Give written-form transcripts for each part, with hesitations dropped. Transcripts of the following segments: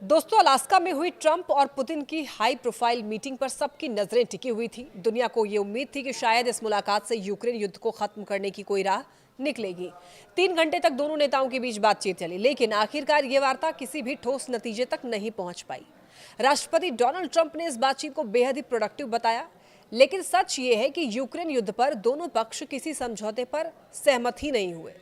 दोस्तों, अलास्का में हुई ट्रंप और पुतिन की हाई प्रोफाइल मीटिंग पर सबकी नजरें टिकी हुई थी। दुनिया को ये उम्मीद थी कि शायद इस मुलाकात से यूक्रेन युद्ध को खत्म करने की कोई राह निकलेगी। 3 घंटे तक दोनों नेताओं के बीच बातचीत चली, लेकिन आखिरकार ये वार्ता किसी भी ठोस नतीजे तक नहीं पहुंच पाई। राष्ट्रपति डोनाल्ड ट्रंप ने इस बातचीत को बेहद ही प्रोडक्टिव बताया, लेकिन सच ये है कि यूक्रेन युद्ध पर दोनों पक्ष किसी समझौते पर सहमत ही नहीं हुए।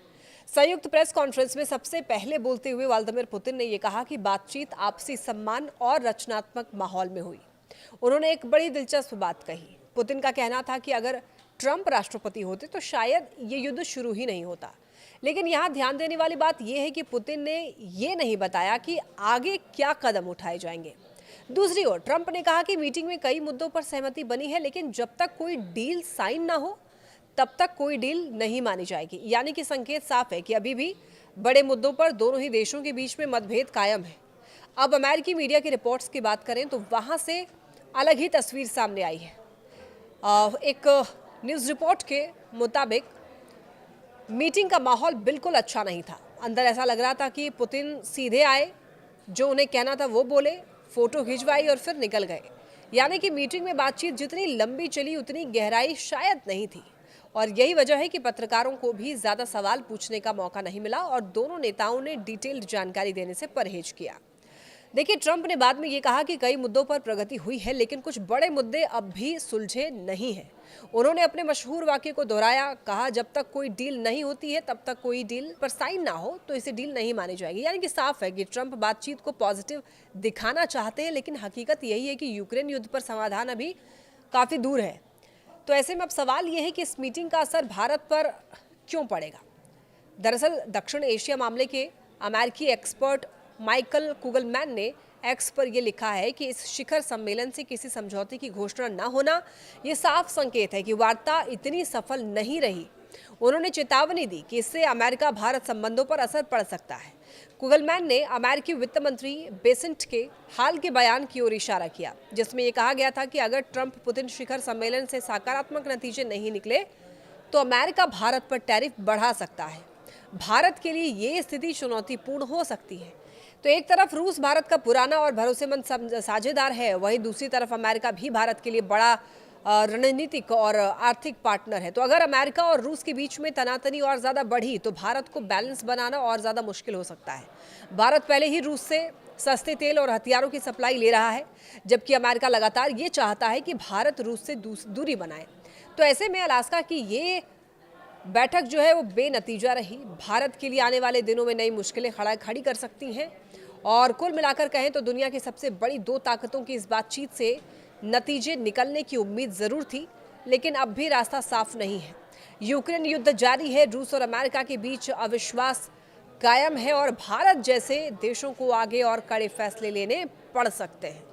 संयुक्त प्रेस कॉन्फ्रेंस में सबसे पहले बोलते हुए व्लादिमीर पुतिन ने यह कहा कि बातचीत आपसी सम्मान और रचनात्मक माहौल में हुई। उन्होंने एक बड़ी दिलचस्प बात कही। पुतिन का कहना था कि अगर ट्रंप राष्ट्रपति होते तो शायद ये युद्ध शुरू ही नहीं होता। लेकिन यहाँ ध्यान देने वाली बात यह है कि पुतिन ने ये नहीं बताया कि आगे क्या कदम उठाए जाएंगे। दूसरी ओर ट्रंप ने कहा कि मीटिंग में कई मुद्दों पर सहमति बनी है, लेकिन जब तक कोई डील साइन ना हो तब तक कोई डील नहीं मानी जाएगी। यानी कि संकेत साफ है कि अभी भी बड़े मुद्दों पर दोनों ही देशों के बीच में मतभेद कायम है। अब अमेरिकी मीडिया की रिपोर्ट्स की बात करें तो वहां से अलग ही तस्वीर सामने आई है। एक न्यूज़ रिपोर्ट के मुताबिक मीटिंग का माहौल बिल्कुल अच्छा नहीं था। अंदर ऐसा लग रहा था कि पुतिन सीधे आए, जो उन्हें कहना था वो बोले, फोटो खिंचवाई और फिर निकल गए। यानी कि मीटिंग में बातचीत जितनी लंबी चली उतनी गहराई शायद नहीं थी, और यही वजह है कि पत्रकारों को भी ज्यादा सवाल पूछने का मौका नहीं मिला और दोनों नेताओं ने डिटेल्ड जानकारी देने से परहेज किया। देखिए, ट्रंप ने बाद में ये कहा कि कई मुद्दों पर प्रगति हुई है, लेकिन कुछ बड़े मुद्दे अब भी सुलझे नहीं हैं। उन्होंने अपने मशहूर वाक्य को दोहराया, कहा जब तक कोई डील नहीं होती है तब तक कोई डील पर साइन ना हो तो इसे डील नहीं मानी जाएगी। यानी कि साफ है कि ट्रंप बातचीत को पॉजिटिव दिखाना चाहते हैं, लेकिन हकीकत यही है कि यूक्रेन युद्ध पर समाधान अभी काफी दूर है। तो ऐसे में अब सवाल यह है कि इस मीटिंग का असर भारत पर क्यों पड़ेगा। दरअसल दक्षिण एशिया मामले के अमेरिकी एक्सपर्ट माइकल कुगलमैन ने एक्स पर यह लिखा है कि इस शिखर सम्मेलन से किसी समझौते की घोषणा न होना यह साफ संकेत है कि वार्ता इतनी सफल नहीं रही। उन्होंने चेतावनी दी कि इससे अमेरिका भारत संबंधों पर असर पड़ सकता है। कुगलमैन ने अमेरिकी वित्त मंत्री बेसेंट के हाल के बयान की ओर इशारा किया, जिसमें यह कहा गया था कि अगर ट्रंप पुतिन शिखर सम्मेलन से सकारात्मक नतीजे नहीं निकले तो अमेरिका भारत पर टैरिफ बढ़ा सकता है। भारत के लिए ये स्थिति चुनौतीपूर्ण हो सकती है। तो एक तरफ रूस भारत का पुराना और भरोसेमंद साझेदार है, वहीं दूसरी तरफ अमेरिका भी भारत के लिए बड़ा रणनीतिक और आर्थिक पार्टनर है। तो अगर अमेरिका और रूस के बीच में तनातनी और ज़्यादा बढ़ी तो भारत को बैलेंस बनाना और ज़्यादा मुश्किल हो सकता है। भारत पहले ही रूस से सस्ते तेल और हथियारों की सप्लाई ले रहा है, जबकि अमेरिका लगातार ये चाहता है कि भारत रूस से दूरी बनाए। तो ऐसे में अलास्का की ये बैठक जो है वो बेनतीजा रही। भारत के लिए आने वाले दिनों में नई मुश्किलें खड़ी कर सकती हैं, और कुल मिलाकर कहें तो दुनिया की सबसे बड़ी दो ताकतों की इस बातचीत से नतीजे निकलने की उम्मीद जरूर थी, लेकिन अब भी रास्ता साफ नहीं है। यूक्रेन युद्ध जारी है, रूस और अमेरिका के बीच अविश्वास कायम है और भारत जैसे देशों को आगे और कड़े फैसले लेने पड़ सकते हैं।